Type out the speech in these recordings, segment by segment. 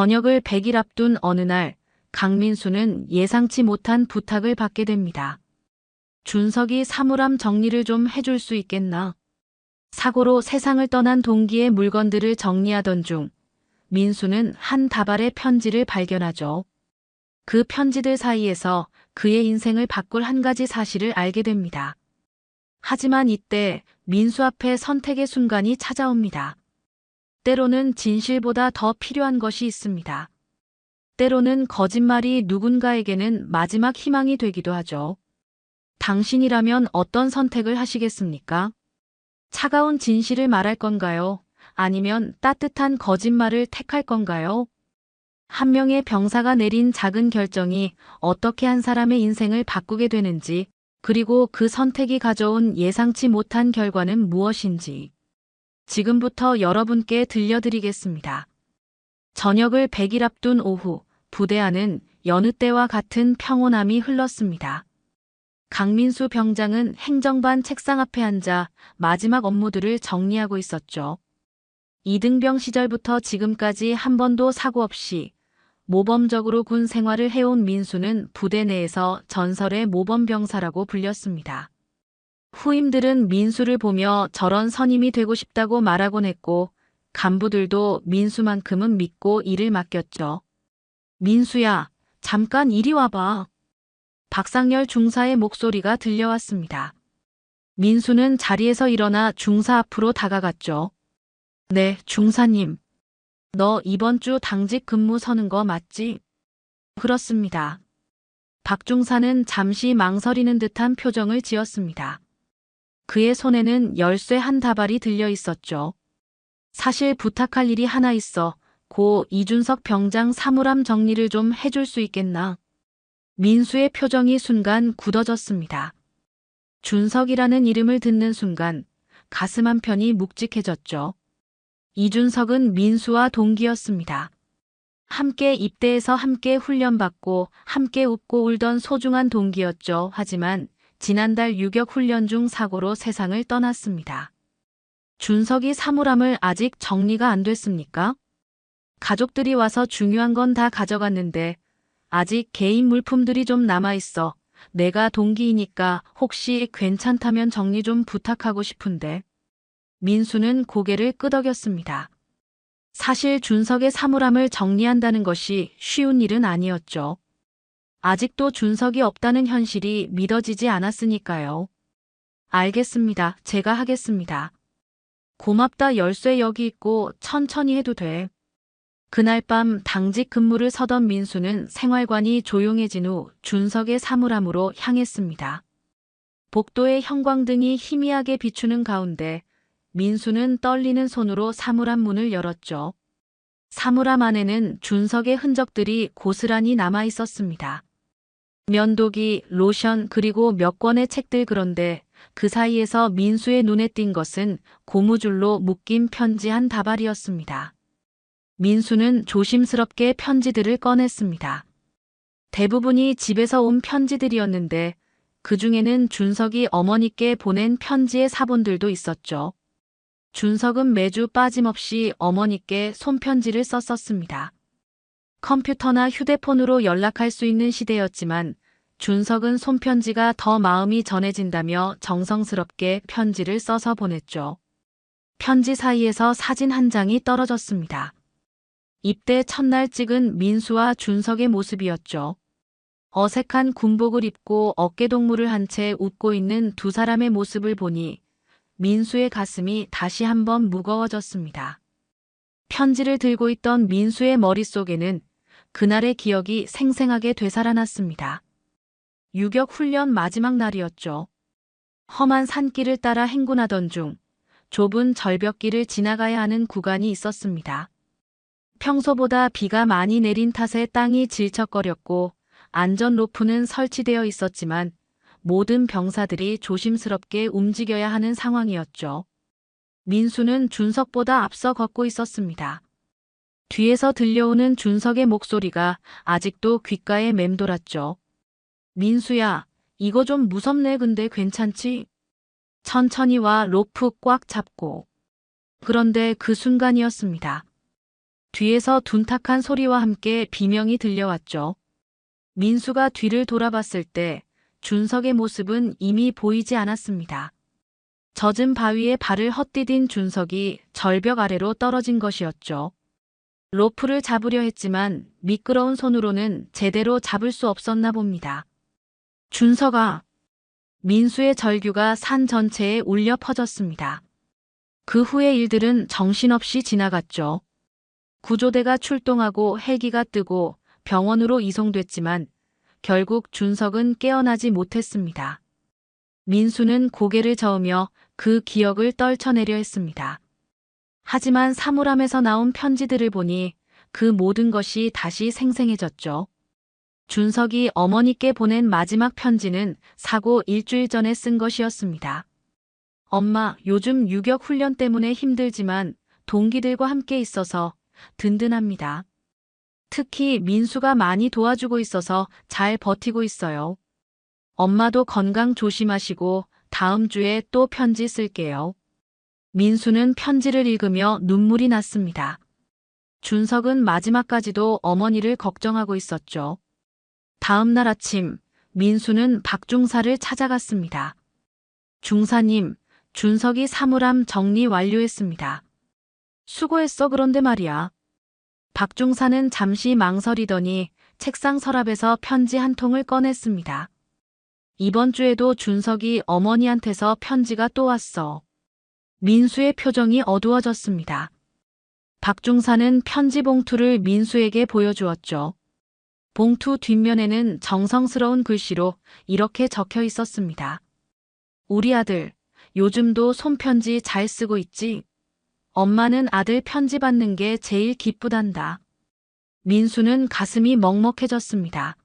저녁을 100일 앞둔 어느 날 강민수는 예상치 못한 부탁을 받게 됩니다. 준석이 사물함 정리를 좀 해줄 수 있겠나? 사고로 세상을 떠난 동기의 물건들을 정리하던 중 민수는 한 다발의 편지를 발견하죠. 그 편지들 사이에서 그의 인생을 바꿀 한 가지 사실을 알게 됩니다. 하지만 이때 민수 앞에 선택의 순간이 찾아옵니다. 때로는 진실보다 더 필요한 것이 있습니다. 때로는 거짓말이 누군가에게는 마지막 희망이 되기도 하죠. 당신이라면 어떤 선택을 하시겠습니까? 차가운 진실을 말할 건가요? 아니면 따뜻한 거짓말을 택할 건가요? 한 명의 병사가 내린 작은 결정이 어떻게 한 사람의 인생을 바꾸게 되는지, 그리고 그 선택이 가져온 예상치 못한 결과는 무엇인지 지금부터 여러분께 들려드리겠습니다. 저녁을 100일 앞둔 오후, 부대 안은 여느 때와 같은 평온함이 흘렀습니다. 강민수 병장은 행정반 책상 앞에 앉아 마지막 업무들을 정리하고 있었죠. 이등병 시절부터 지금까지 한 번도 사고 없이 모범적으로 군 생활을 해온 민수는 부대 내에서 전설의 모범병사라고 불렸습니다. 후임들은 민수를 보며 저런 선임이 되고 싶다고 말하곤 했고, 간부들도 민수만큼은 믿고 일을 맡겼죠. 민수야, 잠깐 이리 와봐. 박상열 중사의 목소리가 들려왔습니다. 민수는 자리에서 일어나 중사 앞으로 다가갔죠. 네, 중사님. 너 이번 주 당직 근무 서는 거 맞지? 그렇습니다. 박 중사는 잠시 망설이는 듯한 표정을 지었습니다. 그의 손에는 열쇠 한 다발이 들려 있었죠. 사실 부탁할 일이 하나 있어. 고 이준석 병장 사물함 정리를 좀 해줄 수 있겠나? 민수의 표정이 순간 굳어졌습니다. 준석이라는 이름을 듣는 순간 가슴 한편이 묵직해졌죠. 이준석은 민수와 동기였습니다. 함께 입대해서 함께 훈련받고 함께 웃고 울던 소중한 동기였죠. 하지만 지난달 유격 훈련 중 사고로 세상을 떠났습니다. 준석이 사물함을 아직 정리가 안 됐습니까? 가족들이 와서 중요한 건 다 가져갔는데 아직 개인 물품들이 좀 남아있어. 내가 동기이니까 혹시 괜찮다면 정리 좀 부탁하고 싶은데. 민수는 고개를 끄덕였습니다. 사실 준석의 사물함을 정리한다는 것이 쉬운 일은 아니었죠. 아직도 준석이 없다는 현실이 믿어지지 않았으니까요. 알겠습니다. 제가 하겠습니다. 고맙다. 열쇠 여기 있고 천천히 해도 돼. 그날 밤 당직 근무를 서던 민수는 생활관이 조용해진 후 준석의 사물함으로 향했습니다. 복도의 형광등이 희미하게 비추는 가운데 민수는 떨리는 손으로 사물함 문을 열었죠. 사물함 안에는 준석의 흔적들이 고스란히 남아 있었습니다. 면도기, 로션, 그리고 몇 권의 책들. 그런데 그 사이에서 민수의 눈에 띈 것은 고무줄로 묶인 편지 한 다발이었습니다. 민수는 조심스럽게 편지들을 꺼냈습니다. 대부분이 집에서 온 편지들이었는데 그 중에는 준석이 어머니께 보낸 편지의 사본들도 있었죠. 준석은 매주 빠짐없이 어머니께 손편지를 썼었습니다. 컴퓨터나 휴대폰으로 연락할 수 있는 시대였지만 준석은 손편지가 더 마음이 전해진다며 정성스럽게 편지를 써서 보냈죠. 편지 사이에서 사진 한 장이 떨어졌습니다. 입대 첫날 찍은 민수와 준석의 모습이었죠. 어색한 군복을 입고 어깨동무를 한 채 웃고 있는 두 사람의 모습을 보니 민수의 가슴이 다시 한번 무거워졌습니다. 편지를 들고 있던 민수의 머릿속에는 그날의 기억이 생생하게 되살아났습니다. 유격 훈련 마지막 날이었죠. 험한 산길을 따라 행군하던 중 좁은 절벽길을 지나가야 하는 구간이 있었습니다. 평소보다 비가 많이 내린 탓에 땅이 질척거렸고 안전 로프는 설치되어 있었지만 모든 병사들이 조심스럽게 움직여야 하는 상황이었죠. 민수는 준석보다 앞서 걷고 있었습니다. 뒤에서 들려오는 준석의 목소리가 아직도 귓가에 맴돌았죠. 민수야, 이거 좀 무섭네. 근데 괜찮지? 천천히 와. 로프 꽉 잡고. 그런데 그 순간이었습니다. 뒤에서 둔탁한 소리와 함께 비명이 들려왔죠. 민수가 뒤를 돌아봤을 때 준석의 모습은 이미 보이지 않았습니다. 젖은 바위에 발을 헛디딘 준석이 절벽 아래로 떨어진 것이었죠. 로프를 잡으려 했지만 미끄러운 손으로는 제대로 잡을 수 없었나 봅니다. 준석아! 민수의 절규가 산 전체에 울려 퍼졌습니다. 그 후의 일들은 정신없이 지나갔죠. 구조대가 출동하고 헬기가 뜨고 병원으로 이송됐지만 결국 준석은 깨어나지 못했습니다. 민수는 고개를 저으며 그 기억을 떨쳐내려 했습니다. 하지만 사물함에서 나온 편지들을 보니 그 모든 것이 다시 생생해졌죠. 준석이 어머니께 보낸 마지막 편지는 사고 일주일 전에 쓴 것이었습니다. 엄마, 요즘 유격 훈련 때문에 힘들지만 동기들과 함께 있어서 든든합니다. 특히 민수가 많이 도와주고 있어서 잘 버티고 있어요. 엄마도 건강 조심하시고 다음 주에 또 편지 쓸게요. 민수는 편지를 읽으며 눈물이 났습니다. 준석은 마지막까지도 어머니를 걱정하고 있었죠. 다음 날 아침, 민수는 박중사를 찾아갔습니다. 중사님, 준석이 사물함 정리 완료했습니다. 수고했어. 그런데 말이야. 박중사는 잠시 망설이더니 책상 서랍에서 편지 한 통을 꺼냈습니다. 이번 주에도 준석이 어머니한테서 편지가 또 왔어. 민수의 표정이 어두워졌습니다. 박중사는 편지 봉투를 민수에게 보여주었죠. 봉투 뒷면에는 정성스러운 글씨로 이렇게 적혀 있었습니다. 우리 아들, 요즘도 손편지 잘 쓰고 있지? 엄마는 아들 편지 받는 게 제일 기쁘단다. 민수는 가슴이 먹먹해졌습니다.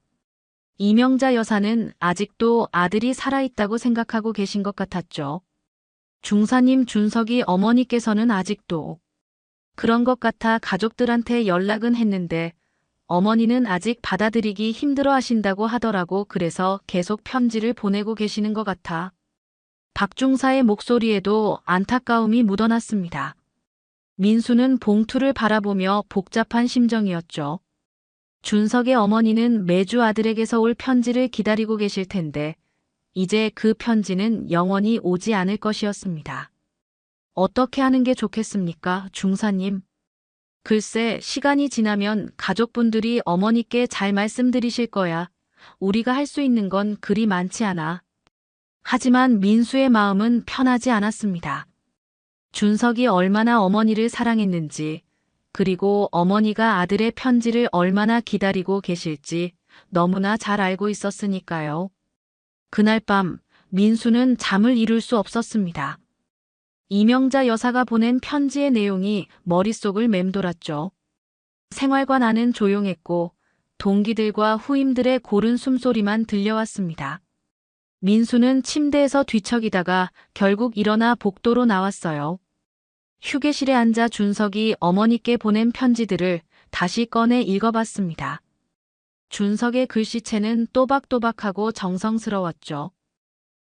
이명자 여사는 아직도 아들이 살아있다고 생각하고 계신 것 같았죠. 중사님, 준석이 어머니께서는 아직도 그런 것 같아 가족들한테 연락은 했는데 어머니는 아직 받아들이기 힘들어 하신다고 하더라고. 그래서 계속 편지를 보내고 계시는 것 같아. 박중사의 목소리에도 안타까움이 묻어났습니다. 민수는 봉투를 바라보며 복잡한 심정이었죠. 준석의 어머니는 매주 아들에게서 올 편지를 기다리고 계실 텐데 이제 그 편지는 영원히 오지 않을 것이었습니다. 어떻게 하는 게 좋겠습니까, 중사님? 글쎄, 시간이 지나면 가족분들이 어머니께 잘 말씀드리실 거야. 우리가 할 수 있는 건 그리 많지 않아. 하지만 민수의 마음은 편하지 않았습니다. 준석이 얼마나 어머니를 사랑했는지, 그리고 어머니가 아들의 편지를 얼마나 기다리고 계실지 너무나 잘 알고 있었으니까요. 그날 밤 민수는 잠을 이룰 수 없었습니다. 이명자 여사가 보낸 편지의 내용이 머릿속을 맴돌았죠. 생활관 안은 조용했고 동기들과 후임들의 고른 숨소리만 들려왔습니다. 민수는 침대에서 뒤척이다가 결국 일어나 복도로 나왔어요. 휴게실에 앉아 준석이 어머니께 보낸 편지들을 다시 꺼내 읽어봤습니다. 준석의 글씨체는 또박또박하고 정성스러웠죠.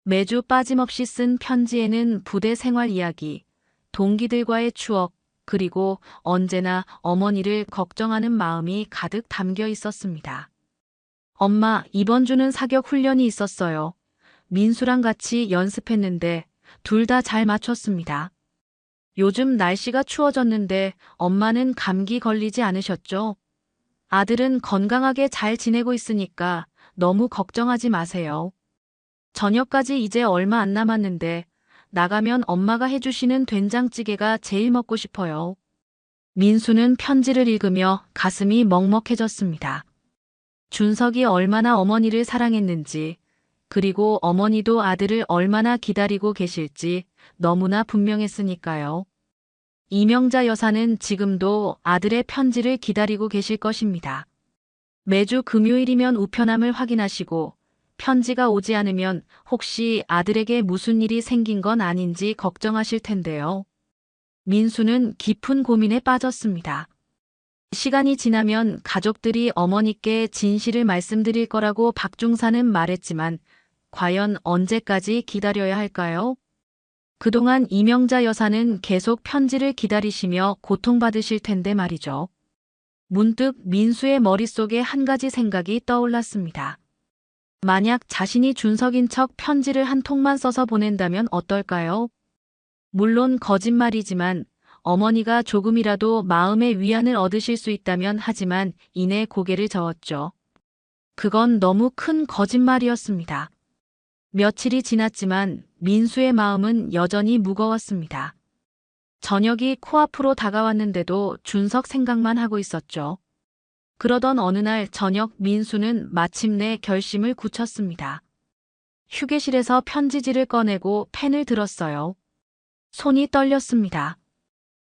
매주 빠짐없이 쓴 편지에는 부대 생활 이야기, 동기들과의 추억, 그리고 언제나 어머니를 걱정하는 마음이 가득 담겨 있었습니다. 엄마, 이번 주는 사격 훈련이 있었어요. 민수랑 같이 연습했는데 둘 다 잘 맞췄습니다. 요즘 날씨가 추워졌는데 엄마는 감기 걸리지 않으셨죠? 아들은 건강하게 잘 지내고 있으니까 너무 걱정하지 마세요. 저녁까지 이제 얼마 안 남았는데 나가면 엄마가 해주시는 된장찌개가 제일 먹고 싶어요. 민수는 편지를 읽으며 가슴이 먹먹해졌습니다. 준석이 얼마나 어머니를 사랑했는지, 그리고 어머니도 아들을 얼마나 기다리고 계실지 너무나 분명했으니까요. 이명자 여사는 지금도 아들의 편지를 기다리고 계실 것입니다. 매주 금요일이면 우편함을 확인하시고 편지가 오지 않으면 혹시 아들에게 무슨 일이 생긴 건 아닌지 걱정하실 텐데요. 민수는 깊은 고민에 빠졌습니다. 시간이 지나면 가족들이 어머니께 진실을 말씀드릴 거라고 박중사는 말했지만 과연 언제까지 기다려야 할까요? 그동안 이명자 여사는 계속 편지를 기다리시며 고통받으실 텐데 말이죠. 문득 민수의 머릿속에 한 가지 생각이 떠올랐습니다. 만약 자신이 준석인 척 편지를 한 통만 써서 보낸다면 어떨까요? 물론 거짓말이지만 어머니가 조금이라도 마음의 위안을 얻으실 수 있다면 하지만 이내 고개를 저었죠. 그건 너무 큰 거짓말이었습니다. 며칠이 지났지만 민수의 마음은 여전히 무거웠습니다. 저녁이 코앞으로 다가왔는데도 준석 생각만 하고 있었죠. 그러던 어느 날 저녁 민수는 마침내 결심을 굳혔습니다. 휴게실에서 편지지를 꺼내고 펜을 들었어요. 손이 떨렸습니다.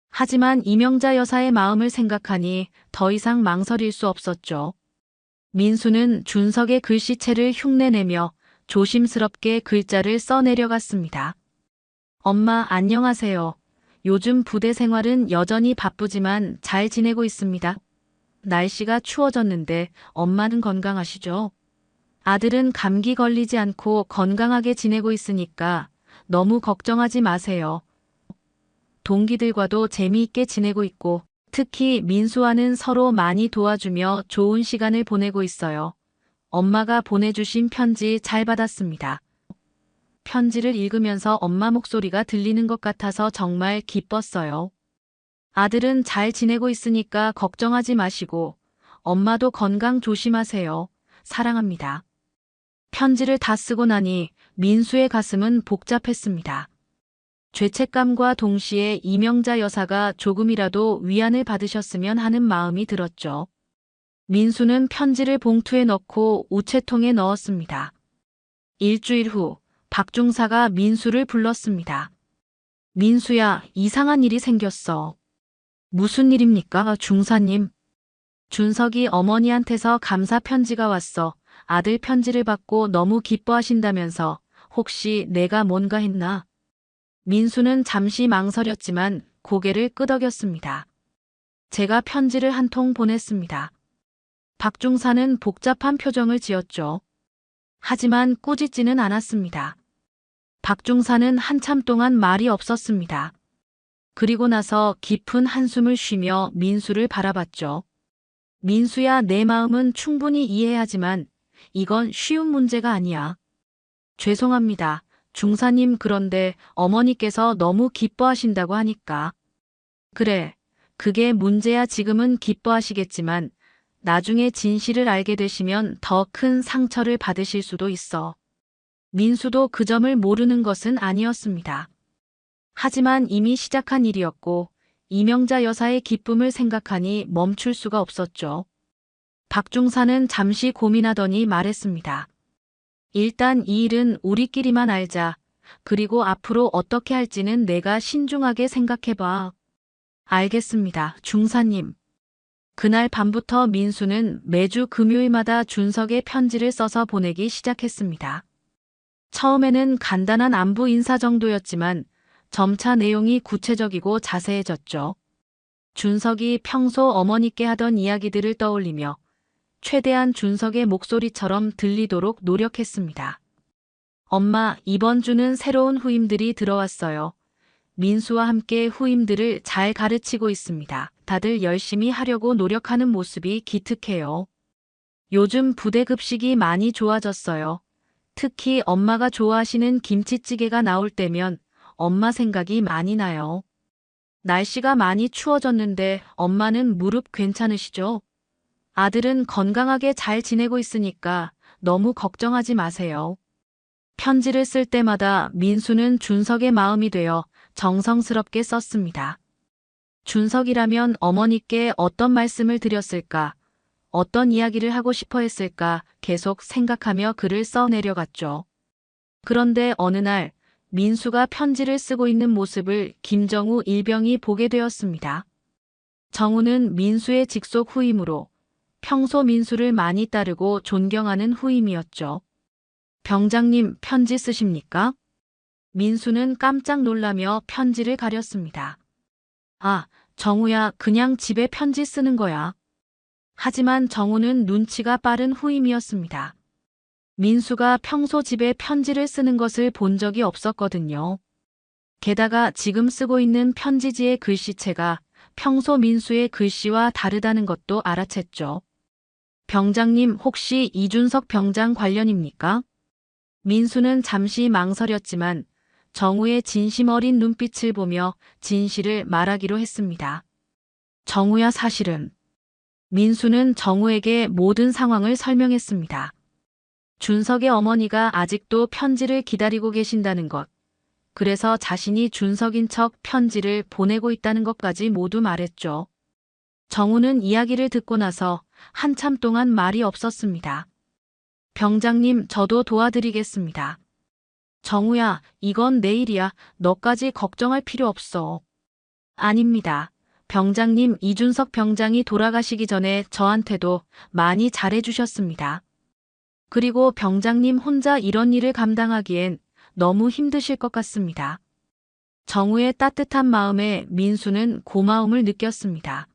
하지만 이명자 여사의 마음을 생각하니 더 이상 망설일 수 없었죠. 민수는 준석의 글씨체를 흉내내며 조심스럽게 글자를 써내려갔습니다. 엄마 안녕하세요. 요즘 부대 생활은 여전히 바쁘지만 잘 지내고 있습니다. 날씨가 추워졌는데 엄마는 건강하시죠? 아들은 감기 걸리지 않고 건강하게 지내고 있으니까 너무 걱정하지 마세요. 동기들과도 재미있게 지내고 있고 특히 민수와는 서로 많이 도와주며 좋은 시간을 보내고 있어요. 엄마가 보내주신 편지 잘 받았습니다. 편지를 읽으면서 엄마 목소리가 들리는 것 같아서 정말 기뻤어요. 아들은 잘 지내고 있으니까 걱정하지 마시고 엄마도 건강 조심하세요. 사랑합니다. 편지를 다 쓰고 나니 민수의 가슴은 복잡했습니다. 죄책감과 동시에 이명자 여사가 조금이라도 위안을 받으셨으면 하는 마음이 들었죠. 민수는 편지를 봉투에 넣고 우체통에 넣었습니다. 일주일 후 박중사가 민수를 불렀습니다. 민수야, 이상한 일이 생겼어. 무슨 일입니까, 중사님? 준석이 어머니한테서 감사 편지가 왔어. 아들 편지를 받고 너무 기뻐하신다면서 혹시 내가 뭔가 했나? 민수는 잠시 망설였지만 고개를 끄덕였습니다. 제가 편지를 한 통 보냈습니다. 박중사는 복잡한 표정을 지었죠. 하지만 꾸짖지는 않았습니다. 박중사는 한참 동안 말이 없었습니다. 그리고 나서 깊은 한숨을 쉬며 민수를 바라봤죠. 민수야, 내 마음은 충분히 이해하지만 이건 쉬운 문제가 아니야. 죄송합니다. 중사님, 그런데 어머니께서 너무 기뻐하신다고 하니까. 그래, 그게 문제야. 지금은 기뻐하시겠지만 나중에 진실을 알게 되시면 더 큰 상처를 받으실 수도 있어. 민수도 그 점을 모르는 것은 아니었습니다. 하지만 이미 시작한 일이었고 이명자 여사의 기쁨을 생각하니 멈출 수가 없었죠. 박중사는 잠시 고민하더니 말했습니다. 일단 이 일은 우리끼리만 알자. 그리고 앞으로 어떻게 할지는 내가 신중하게 생각해봐. 알겠습니다, 중사님. 그날 밤부터 민수는 매주 금요일마다 준석의 편지를 써서 보내기 시작했습니다. 처음에는 간단한 안부 인사 정도였지만 점차 내용이 구체적이고 자세해졌죠. 준석이 평소 어머니께 하던 이야기들을 떠올리며 최대한 준석의 목소리처럼 들리도록 노력했습니다. 엄마, 이번 주는 새로운 후임들이 들어왔어요. 민수와 함께 후임들을 잘 가르치고 있습니다. 다들 열심히 하려고 노력하는 모습이 기특해요. 요즘 부대 급식이 많이 좋아졌어요. 특히 엄마가 좋아하시는 김치찌개가 나올 때면 엄마 생각이 많이 나요. 날씨가 많이 추워졌는데 엄마는 무릎 괜찮으시죠? 아들은 건강하게 잘 지내고 있으니까 너무 걱정하지 마세요. 편지를 쓸 때마다 민수는 준석의 마음이 되어 정성스럽게 썼습니다. 준석이라면 어머니께 어떤 말씀을 드렸을까? 어떤 이야기를 하고 싶어 했을까? 계속 생각하며 글을 써내려갔죠. 그런데 어느 날 민수가 편지를 쓰고 있는 모습을 김정우 일병이 보게 되었습니다. 정우는 민수의 직속 후임으로 평소 민수를 많이 따르고 존경하는 후임이었죠. 병장님, 편지 쓰십니까? 민수는 깜짝 놀라며 편지를 가렸습니다. 아, 정우야, 그냥 집에 편지 쓰는 거야. 하지만 정우는 눈치가 빠른 후임이었습니다. 민수가 평소 집에 편지를 쓰는 것을 본 적이 없었거든요. 게다가 지금 쓰고 있는 편지지의 글씨체가 평소 민수의 글씨와 다르다는 것도 알아챘죠. 병장님, 혹시 이준석 병장 관련입니까? 민수는 잠시 망설였지만 정우의 진심 어린 눈빛을 보며 진실을 말하기로 했습니다. 정우야, 사실은. 민수는 정우에게 모든 상황을 설명했습니다. 준석의 어머니가 아직도 편지를 기다리고 계신다는 것, 그래서 자신이 준석인 척 편지를 보내고 있다는 것까지 모두 말했죠. 정우는 이야기를 듣고 나서 한참 동안 말이 없었습니다. 병장님, 저도 도와드리겠습니다. 정우야, 이건 내 일이야. 너까지 걱정할 필요 없어. 아닙니다. 병장님, 이준석 병장이 돌아가시기 전에 저한테도 많이 잘해주셨습니다. 그리고 병장님 혼자 이런 일을 감당하기엔 너무 힘드실 것 같습니다. 정우의 따뜻한 마음에 민수는 고마움을 느꼈습니다.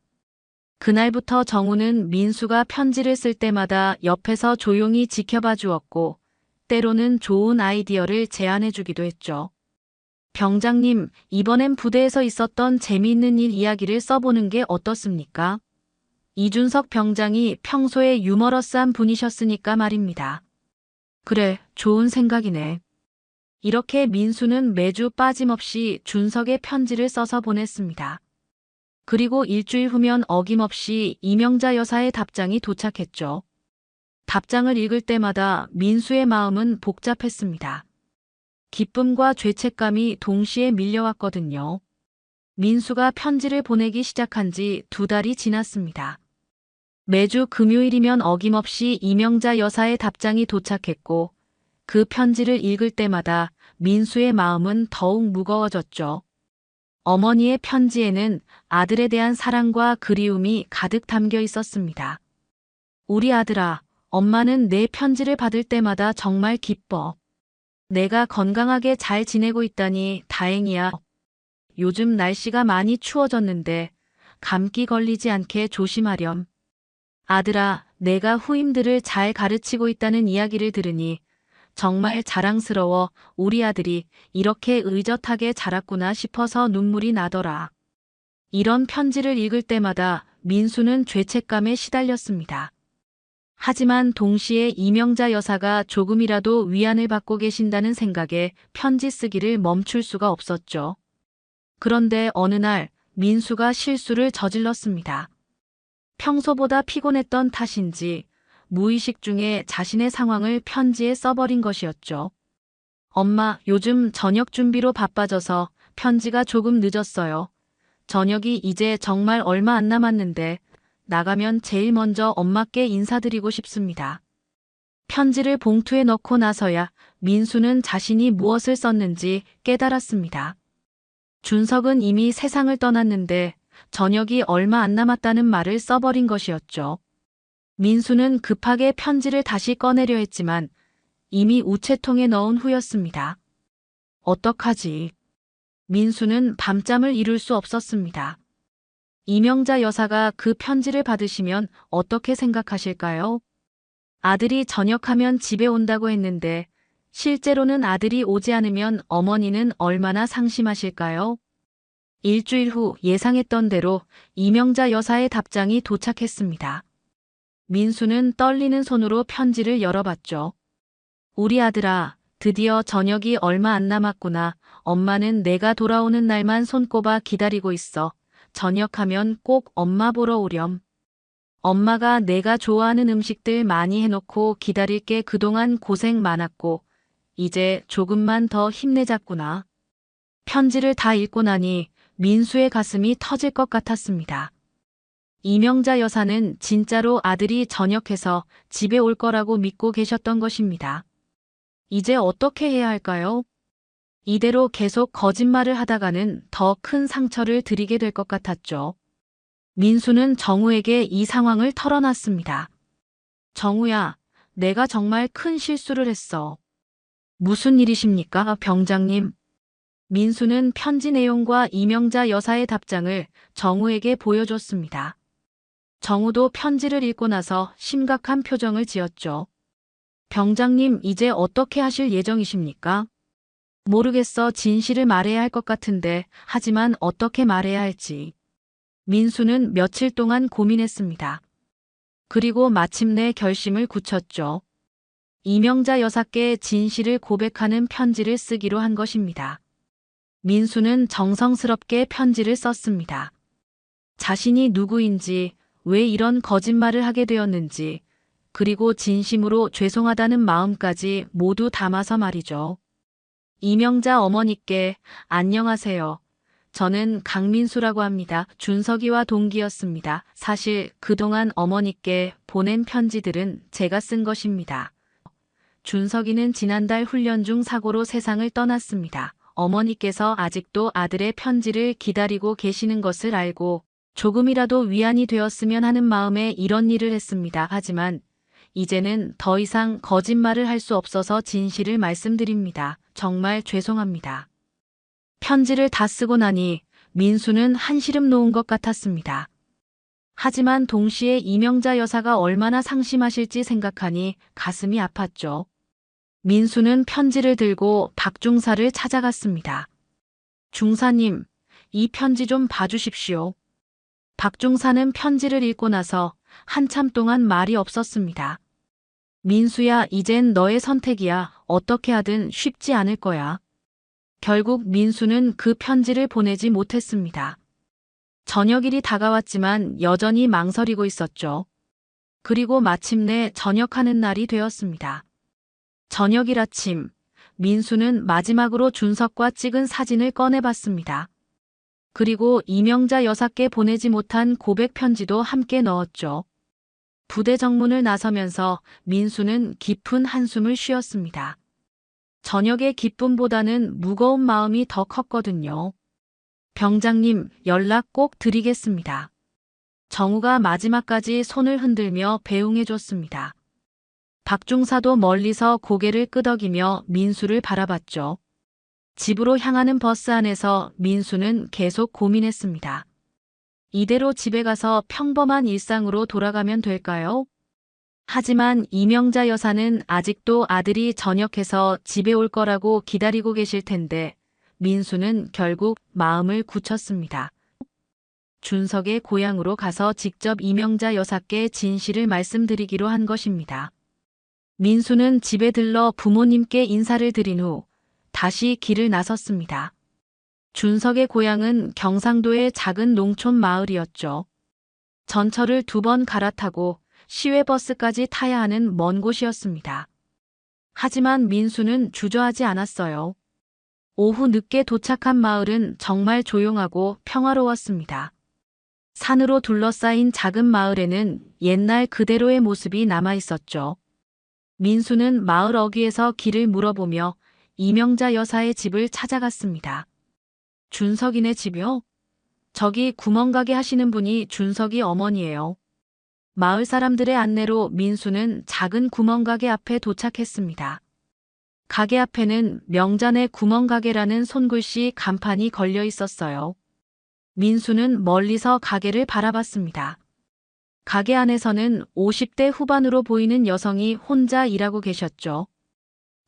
그날부터 정우는 민수가 편지를 쓸 때마다 옆에서 조용히 지켜봐 주었고, 때로는 좋은 아이디어를 제안해 주기도 했죠. 병장님, 이번엔 부대에서 있었던 재미있는 일 이야기를 써보는 게 어떻습니까? 이준석 병장이 평소에 유머러스한 분이셨으니까 말입니다. 그래, 좋은 생각이네. 이렇게 민수는 매주 빠짐없이 준석의 편지를 써서 보냈습니다. 그리고 일주일 후면 어김없이 이명자 여사의 답장이 도착했죠. 답장을 읽을 때마다 민수의 마음은 복잡했습니다. 기쁨과 죄책감이 동시에 밀려왔거든요. 민수가 편지를 보내기 시작한 지 2달이 지났습니다. 매주 금요일이면 어김없이 이명자 여사의 답장이 도착했고, 그 편지를 읽을 때마다 민수의 마음은 더욱 무거워졌죠. 어머니의 편지에는 아들에 대한 사랑과 그리움이 가득 담겨 있었습니다. 우리 아들아, 엄마는 내 편지를 받을 때마다 정말 기뻐. 내가 건강하게 잘 지내고 있다니 다행이야. 요즘 날씨가 많이 추워졌는데 감기 걸리지 않게 조심하렴. 아들아, 내가 후임들을 잘 가르치고 있다는 이야기를 들으니 정말 자랑스러워. 우리 아들이 이렇게 의젓하게 자랐구나 싶어서 눈물이 나더라. 이런 편지를 읽을 때마다 민수는 죄책감에 시달렸습니다. 하지만 동시에 이명자 여사가 조금이라도 위안을 받고 계신다는 생각에 편지 쓰기를 멈출 수가 없었죠. 그런데 어느 날 민수가 실수를 저질렀습니다. 평소보다 피곤했던 탓인지 무의식 중에 자신의 상황을 편지에 써버린 것이었죠. 엄마, 요즘 저녁 준비로 바빠져서 편지가 조금 늦었어요. 저녁이 이제 정말 얼마 안 남았는데 나가면 제일 먼저 엄마께 인사드리고 싶습니다. 편지를 봉투에 넣고 나서야 민수는 자신이 무엇을 썼는지 깨달았습니다. 준석은 이미 세상을 떠났는데 저녁이 얼마 안 남았다는 말을 써버린 것이었죠. 민수는 급하게 편지를 다시 꺼내려 했지만 이미 우체통에 넣은 후였습니다. 어떡하지? 민수는 밤잠을 이룰 수 없었습니다. 이명자 여사가 그 편지를 받으시면 어떻게 생각하실까요? 아들이 전역하면 집에 온다고 했는데 실제로는 아들이 오지 않으면 어머니는 얼마나 상심하실까요? 일주일 후 예상했던 대로 이명자 여사의 답장이 도착했습니다. 민수는 떨리는 손으로 편지를 열어봤죠. 우리 아들아, 드디어 저녁이 얼마 안 남았구나. 엄마는 내가 돌아오는 날만 손꼽아 기다리고 있어. 저녁하면 꼭 엄마 보러 오렴. 엄마가 내가 좋아하는 음식들 많이 해놓고 기다릴게. 그동안 고생 많았고 이제 조금만 더 힘내자꾸나. 편지를 다 읽고 나니 민수의 가슴이 터질 것 같았습니다. 이명자 여사는 진짜로 아들이 전역해서 집에 올 거라고 믿고 계셨던 것입니다. 이제 어떻게 해야 할까요? 이대로 계속 거짓말을 하다가는 더 큰 상처를 드리게 될 것 같았죠. 민수는 정우에게 이 상황을 털어놨습니다. 정우야, 내가 정말 큰 실수를 했어. 무슨 일이십니까, 병장님? 민수는 편지 내용과 이명자 여사의 답장을 정우에게 보여줬습니다. 정우도 편지를 읽고 나서 심각한 표정을 지었죠. 병장님, 이제 어떻게 하실 예정이십니까? 모르겠어. 진실을 말해야 할 것 같은데, 하지만 어떻게 말해야 할지. 민수는 며칠 동안 고민했습니다. 그리고 마침내 결심을 굳혔죠. 이명자 여사께 진실을 고백하는 편지를 쓰기로 한 것입니다. 민수는 정성스럽게 편지를 썼습니다. 자신이 누구인지, 왜 이런 거짓말을 하게 되었는지, 그리고 진심으로 죄송하다는 마음까지 모두 담아서 말이죠. 이명자 어머니께 안녕하세요. 저는 강민수라고 합니다. 준석이와 동기였습니다. 사실 그동안 어머니께 보낸 편지들은 제가 쓴 것입니다. 준석이는 지난달 훈련 중 사고로 세상을 떠났습니다. 어머니께서 아직도 아들의 편지를 기다리고 계시는 것을 알고 조금이라도 위안이 되었으면 하는 마음에 이런 일을 했습니다. 하지만 이제는 더 이상 거짓말을 할 수 없어서 진실을 말씀드립니다. 정말 죄송합니다. 편지를 다 쓰고 나니 민수는 한시름 놓은 것 같았습니다. 하지만 동시에 이명자 여사가 얼마나 상심하실지 생각하니 가슴이 아팠죠. 민수는 편지를 들고 박중사를 찾아갔습니다. 중사님, 이 편지 좀 봐주십시오. 박중사는 편지를 읽고 나서 한참 동안 말이 없었습니다. 민수야, 이젠 너의 선택이야. 어떻게 하든 쉽지 않을 거야. 결국 민수는 그 편지를 보내지 못했습니다. 저녁일이 다가왔지만 여전히 망설이고 있었죠. 그리고 마침내 전역하는 날이 되었습니다. 저녁일 아침, 민수는 마지막으로 준석과 찍은 사진을 꺼내봤습니다. 그리고 이명자 여사께 보내지 못한 고백 편지도 함께 넣었죠. 부대 정문을 나서면서 민수는 깊은 한숨을 쉬었습니다. 저녁의 기쁨보다는 무거운 마음이 더 컸거든요. 병장님, 연락 꼭 드리겠습니다. 정우가 마지막까지 손을 흔들며 배웅해줬습니다. 박중사도 멀리서 고개를 끄덕이며 민수를 바라봤죠. 집으로 향하는 버스 안에서 민수는 계속 고민했습니다. 이대로 집에 가서 평범한 일상으로 돌아가면 될까요? 하지만 이명자 여사는 아직도 아들이 전역해서 집에 올 거라고 기다리고 계실 텐데 민수는 결국 마음을 굳혔습니다. 준석의 고향으로 가서 직접 이명자 여사께 진실을 말씀드리기로 한 것입니다. 민수는 집에 들러 부모님께 인사를 드린 후 다시 길을 나섰습니다. 준석의 고향은 경상도의 작은 농촌 마을이었죠. 전철을 2번 갈아타고 시외버스까지 타야 하는 먼 곳이었습니다. 하지만 민수는 주저하지 않았어요. 오후 늦게 도착한 마을은 정말 조용하고 평화로웠습니다. 산으로 둘러싸인 작은 마을에는 옛날 그대로의 모습이 남아 있었죠. 민수는 마을 어귀에서 길을 물어보며 이명자 여사의 집을 찾아갔습니다. 준석이네 집이요? 저기 구멍가게 하시는 분이 준석이 어머니예요. 마을 사람들의 안내로 민수는 작은 구멍가게 앞에 도착했습니다. 가게 앞에는 명잔의 구멍가게라는 손글씨 간판이 걸려 있었어요. 민수는 멀리서 가게를 바라봤습니다. 가게 안에서는 50대 후반으로 보이는 여성이 혼자 일하고 계셨죠.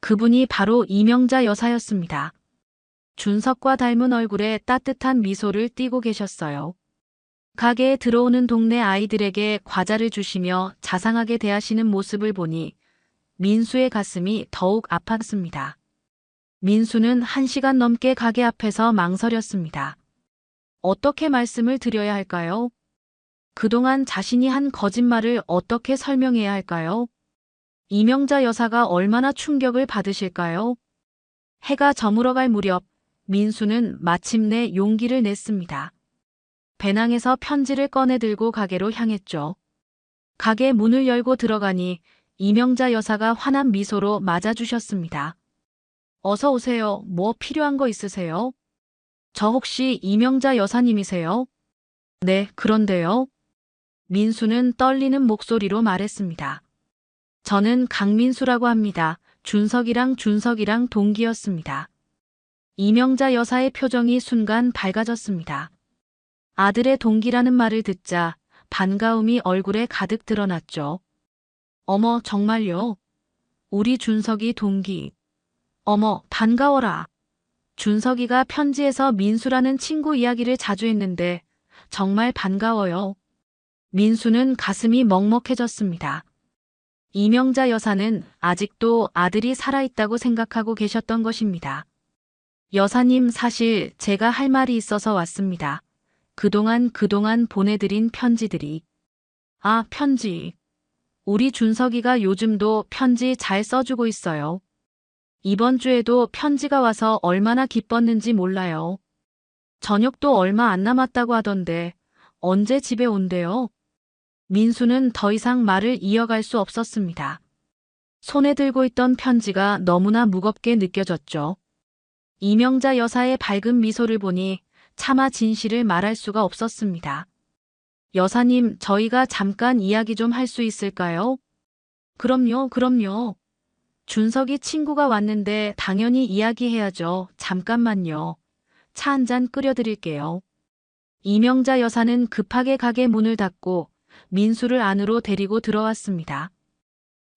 그분이 바로 이명자 여사였습니다. 준석과 닮은 얼굴에 따뜻한 미소를 띠고 계셨어요. 가게에 들어오는 동네 아이들에게 과자를 주시며 자상하게 대하시는 모습을 보니 민수의 가슴이 더욱 아팠습니다. 민수는 1시간 넘게 가게 앞에서 망설였습니다. 어떻게 말씀을 드려야 할까요? 그동안 자신이 한 거짓말을 어떻게 설명해야 할까요? 이명자 여사가 얼마나 충격을 받으실까요? 해가 저물어갈 무렵 민수는 마침내 용기를 냈습니다. 배낭에서 편지를 꺼내 들고 가게로 향했죠. 가게 문을 열고 들어가니 이명자 여사가 환한 미소로 맞아주셨습니다. 어서 오세요. 뭐 필요한 거 있으세요? 저 혹시 이명자 여사님이세요? 네, 그런데요. 민수는 떨리는 목소리로 말했습니다. 저는 강민수라고 합니다. 준석이랑 동기였습니다. 이명자 여사의 표정이 순간 밝아졌습니다. 아들의 동기라는 말을 듣자 반가움이 얼굴에 가득 드러났죠. 어머, 정말요? 우리 준석이 동기. 어머, 반가워라. 준석이가 편지에서 민수라는 친구 이야기를 자주 했는데 정말 반가워요. 민수는 가슴이 먹먹해졌습니다. 이명자 여사는 아직도 아들이 살아있다고 생각하고 계셨던 것입니다. 여사님, 사실 제가 할 말이 있어서 왔습니다. 그동안 보내드린 편지들이. 아, 편지. 우리 준석이가 요즘도 편지 잘 써주고 있어요. 이번 주에도 편지가 와서 얼마나 기뻤는지 몰라요. 저녁도 얼마 안 남았다고 하던데 언제 집에 온대요? 민수는 더 이상 말을 이어갈 수 없었습니다. 손에 들고 있던 편지가 너무나 무겁게 느껴졌죠. 이명자 여사의 밝은 미소를 보니 차마 진실을 말할 수가 없었습니다. 여사님, 저희가 잠깐 이야기 좀 할 수 있을까요? 그럼요. 준석이 친구가 왔는데 당연히 이야기해야죠. 잠깐만요. 차 한 잔 끓여드릴게요. 이명자 여사는 급하게 가게 문을 닫고 민수를 안으로 데리고 들어왔습니다.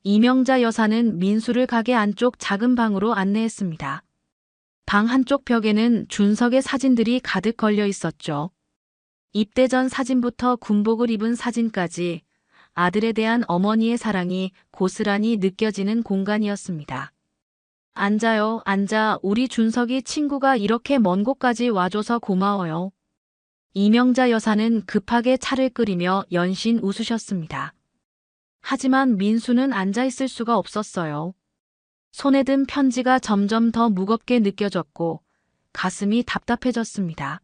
이명자 여사는 민수를 가게 안쪽 작은 방으로 안내했습니다. 방 한쪽 벽에는 준석의 사진들이 가득 걸려 있었죠. 입대 전 사진부터 군복을 입은 사진까지 아들에 대한 어머니의 사랑이 고스란히 느껴지는 공간이었습니다. 앉아. 우리 준석이 친구가 이렇게 먼 곳까지 와줘서 고마워요. 이명자 여사는 급하게 차를 끓이며 연신 웃으셨습니다. 하지만 민수는 앉아있을 수가 없었어요. 손에 든 편지가 점점 더 무겁게 느껴졌고 가슴이 답답해졌습니다.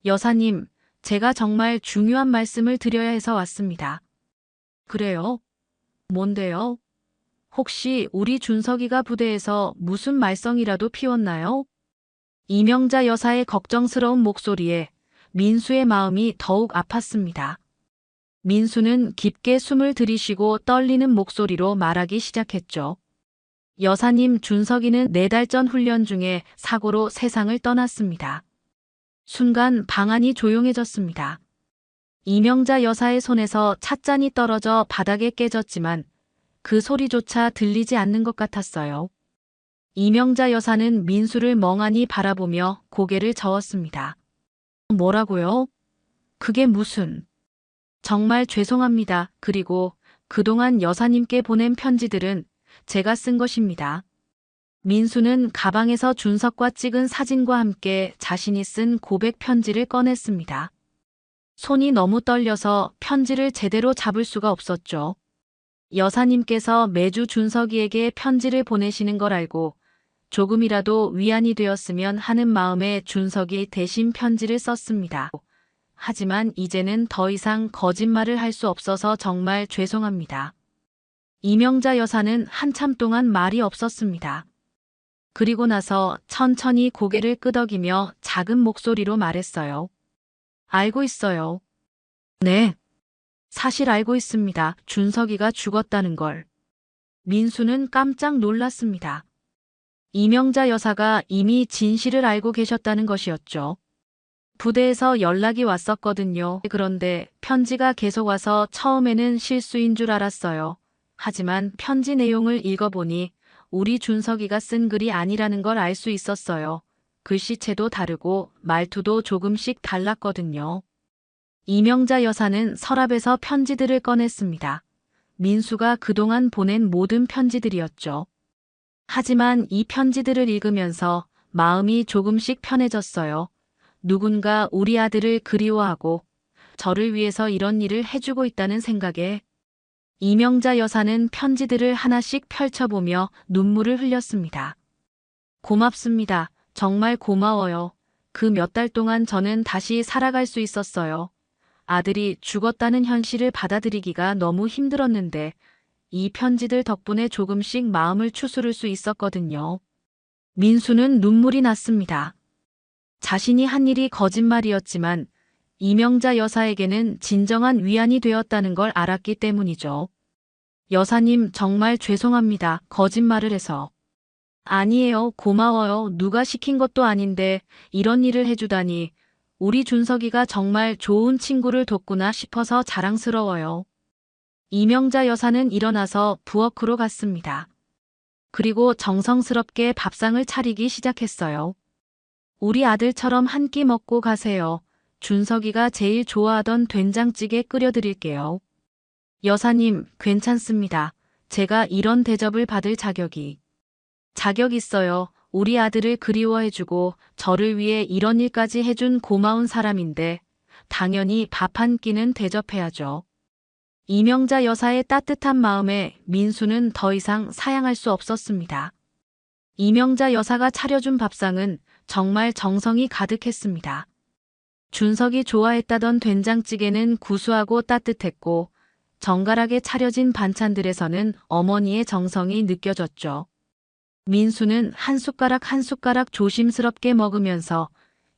여사님, 제가 정말 중요한 말씀을 드려야 해서 왔습니다. 그래요? 뭔데요? 혹시 우리 준석이가 부대에서 무슨 말썽이라도 피웠나요? 이명자 여사의 걱정스러운 목소리에 민수의 마음이 더욱 아팠습니다. 민수는 깊게 숨을 들이쉬고 떨리는 목소리로 말하기 시작했죠. 여사님, 준석이는 4달 전 훈련 중에 사고로 세상을 떠났습니다. 순간 방 안이 조용해졌습니다. 이명자 여사의 손에서 찻잔이 떨어져 바닥에 깨졌지만 그 소리조차 들리지 않는 것 같았어요. 이명자 여사는 민수를 멍하니 바라보며 고개를 저었습니다. 뭐라고요? 그게 무슨... 정말 죄송합니다. 그리고 그동안 여사님께 보낸 편지들은 제가 쓴 것입니다. 민수는 가방에서 준석과 찍은 사진과 함께 자신이 쓴 고백 편지를 꺼냈습니다. 손이 너무 떨려서 편지를 제대로 잡을 수가 없었죠. 여사님께서 매주 준석이에게 편지를 보내시는 걸 알고 조금이라도 위안이 되었으면 하는 마음에 준석이 대신 편지를 썼습니다. 하지만 이제는 더 이상 거짓말을 할 수 없어서 정말 죄송합니다. 이명자 여사는 한참 동안 말이 없었습니다. 그리고 나서 천천히 고개를 끄덕이며 작은 목소리로 말했어요. 알고 있어요. 네. 사실 알고 있습니다. 준석이가 죽었다는 걸. 민수는 깜짝 놀랐습니다. 이명자 여사가 이미 진실을 알고 계셨다는 것이었죠. 부대에서 연락이 왔었거든요. 그런데 편지가 계속 와서 처음에는 실수인 줄 알았어요. 하지만 편지 내용을 읽어보니 우리 준석이가 쓴 글이 아니라는 걸 알 수 있었어요. 글씨체도 다르고 말투도 조금씩 달랐거든요. 이명자 여사는 서랍에서 편지들을 꺼냈습니다. 민수가 그동안 보낸 모든 편지들이었죠. 하지만 이 편지들을 읽으면서 마음이 조금씩 편해졌어요. 누군가 우리 아들을 그리워하고 저를 위해서 이런 일을 해주고 있다는 생각에 이명자 여사는 편지들을 하나씩 펼쳐보며 눈물을 흘렸습니다. 고맙습니다. 정말 고마워요. 그 몇 달 동안 저는 다시 살아갈 수 있었어요. 아들이 죽었다는 현실을 받아들이기가 너무 힘들었는데 이 편지들 덕분에 조금씩 마음을 추스를 수 있었거든요. 민수는 눈물이 났습니다. 자신이 한 일이 거짓말이었지만 이명자 여사에게는 진정한 위안이 되었다는 걸 알았기 때문이죠. 여사님, 정말 죄송합니다. 거짓말을 해서. 아니에요. 고마워요. 누가 시킨 것도 아닌데 이런 일을 해주다니. 우리 준석이가 정말 좋은 친구를 뒀구나 싶어서 자랑스러워요. 이명자 여사는 일어나서 부엌으로 갔습니다. 그리고 정성스럽게 밥상을 차리기 시작했어요. 우리 아들처럼 한 끼 먹고 가세요. 준석이가 제일 좋아하던 된장찌개 끓여드릴게요. 여사님, 괜찮습니다. 제가 이런 대접을 받을 자격 있어요. 우리 아들을 그리워해주고 저를 위해 이런 일까지 해준 고마운 사람인데 당연히 밥 한 끼는 대접해야죠. 이명자 여사의 따뜻한 마음에 민수는 더 이상 사양할 수 없었습니다. 이명자 여사가 차려준 밥상은 정말 정성이 가득했습니다. 준석이 좋아했다던 된장찌개는 구수하고 따뜻했고 정갈하게 차려진 반찬들에서는 어머니의 정성이 느껴졌죠. 민수는 한 숟가락 한 숟가락 조심스럽게 먹으면서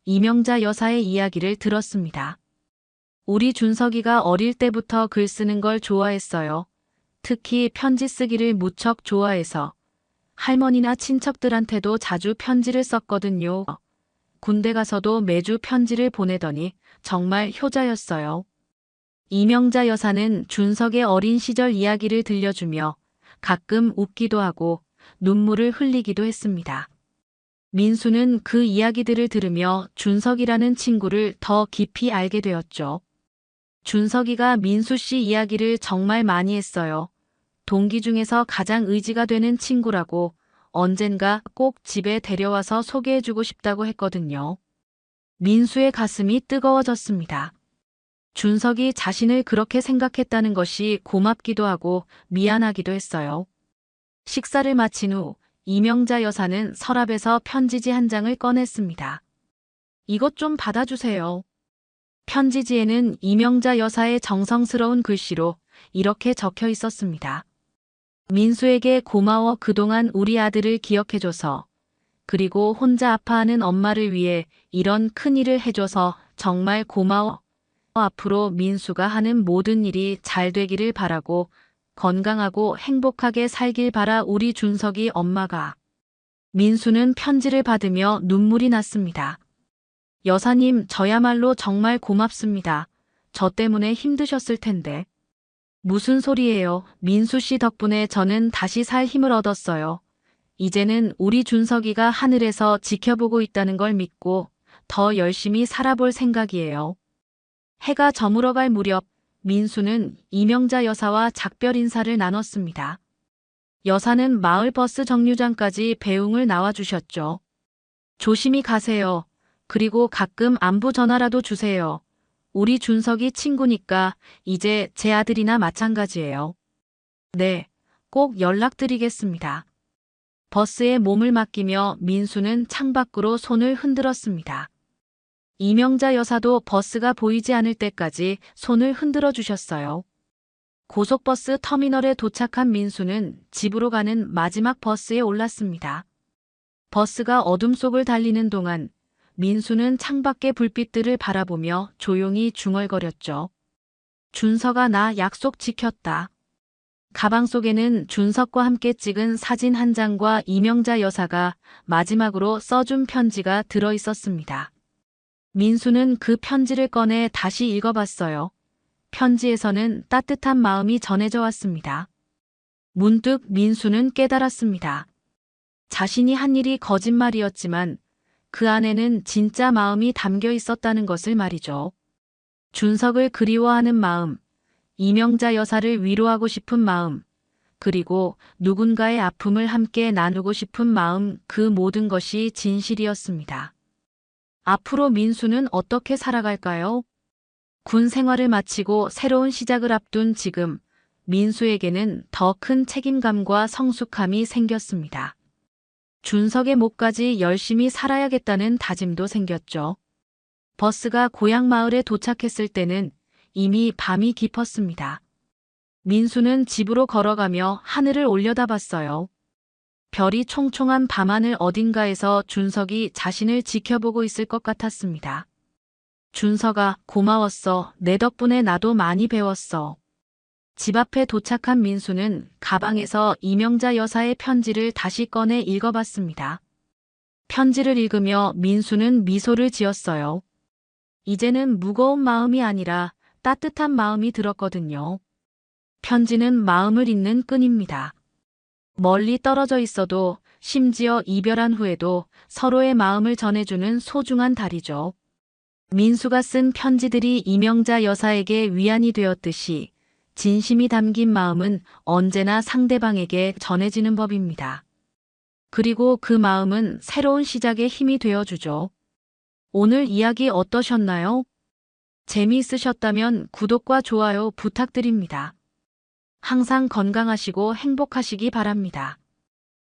이명자 여사의 이야기를 들었습니다. 우리 준석이가 어릴 때부터 글 쓰는 걸 좋아했어요. 특히 편지 쓰기를 무척 좋아해서 할머니나 친척들한테도 자주 편지를 썼거든요. 군대 가서도 매주 편지를 보내더니 정말 효자였어요. 이명자 여사는 준석의 어린 시절 이야기를 들려주며 가끔 웃기도 하고 눈물을 흘리기도 했습니다. 민수는 그 이야기들을 들으며 준석이라는 친구를 더 깊이 알게 되었죠. 준석이가 민수 씨 이야기를 정말 많이 했어요. 동기 중에서 가장 의지가 되는 친구라고 언젠가 꼭 집에 데려와서 소개해주고 싶다고 했거든요. 민수의 가슴이 뜨거워졌습니다. 준석이 자신을 그렇게 생각했다는 것이 고맙기도 하고 미안하기도 했어요. 식사를 마친 후 이명자 여사는 서랍에서 편지지 한 장을 꺼냈습니다. 이것 좀 받아주세요. 편지지에는 이명자 여사의 정성스러운 글씨로 이렇게 적혀 있었습니다. 민수에게 고마워. 그동안 우리 아들을 기억해줘서, 그리고 혼자 아파하는 엄마를 위해 이런 큰일을 해줘서 정말 고마워. 앞으로 민수가 하는 모든 일이 잘 되기를 바라고 건강하고 행복하게 살길 바라. 우리 준석이 엄마가. 민수는 편지를 받으며 눈물이 났습니다. 여사님, 저야말로 정말 고맙습니다. 저 때문에 힘드셨을 텐데. 무슨 소리예요. 민수 씨 덕분에 저는 다시 살 힘을 얻었어요. 이제는 우리 준석이가 하늘에서 지켜보고 있다는 걸 믿고 더 열심히 살아볼 생각이에요. 해가 저물어갈 무렵 민수는 이명자 여사와 작별 인사를 나눴습니다. 여사는 마을 버스 정류장까지 배웅을 나와주셨죠. 조심히 가세요. 그리고 가끔 안부 전화라도 주세요. 우리 준석이 친구니까 이제 제 아들이나 마찬가지예요. 네, 꼭 연락드리겠습니다. 버스에 몸을 맡기며 민수는 창밖으로 손을 흔들었습니다. 이명자 여사도 버스가 보이지 않을 때까지 손을 흔들어 주셨어요. 고속버스 터미널에 도착한 민수는 집으로 가는 마지막 버스에 올랐습니다. 버스가 어둠 속을 달리는 동안 민수는 창밖의 불빛들을 바라보며 조용히 중얼거렸죠. 준석아, 나 약속 지켰다. 가방 속에는 준석과 함께 찍은 사진 한 장과 이명자 여사가 마지막으로 써준 편지가 들어 있었습니다. 민수는 그 편지를 꺼내 다시 읽어봤어요. 편지에서는 따뜻한 마음이 전해져 왔습니다. 문득 민수는 깨달았습니다. 자신이 한 일이 거짓말이었지만 그 안에는 진짜 마음이 담겨 있었다는 것을 말이죠. 준석을 그리워하는 마음, 이명자 여사를 위로하고 싶은 마음, 그리고 누군가의 아픔을 함께 나누고 싶은 마음, 그 모든 것이 진실이었습니다. 앞으로 민수는 어떻게 살아갈까요? 군 생활을 마치고 새로운 시작을 앞둔 지금, 민수에게는 더 큰 책임감과 성숙함이 생겼습니다. 준석의 목까지 열심히 살아야겠다는 다짐도 생겼죠. 버스가 고향 마을에 도착했을 때는 이미 밤이 깊었습니다. 민수는 집으로 걸어가며 하늘을 올려다봤어요. 별이 총총한 밤하늘 어딘가에서 준석이 자신을 지켜보고 있을 것 같았습니다. 준석아, 고마웠어. 내 덕분에 나도 많이 배웠어. 집 앞에 도착한 민수는 가방에서 이명자 여사의 편지를 다시 꺼내 읽어봤습니다. 편지를 읽으며 민수는 미소를 지었어요. 이제는 무거운 마음이 아니라 따뜻한 마음이 들었거든요. 편지는 마음을 잇는 끈입니다. 멀리 떨어져 있어도 심지어 이별한 후에도 서로의 마음을 전해주는 소중한 달이죠. 민수가 쓴 편지들이 이명자 여사에게 위안이 되었듯이 진심이 담긴 마음은 언제나 상대방에게 전해지는 법입니다. 그리고 그 마음은 새로운 시작의 힘이 되어주죠. 오늘 이야기 어떠셨나요? 재미있으셨다면 구독과 좋아요 부탁드립니다. 항상 건강하시고 행복하시기 바랍니다.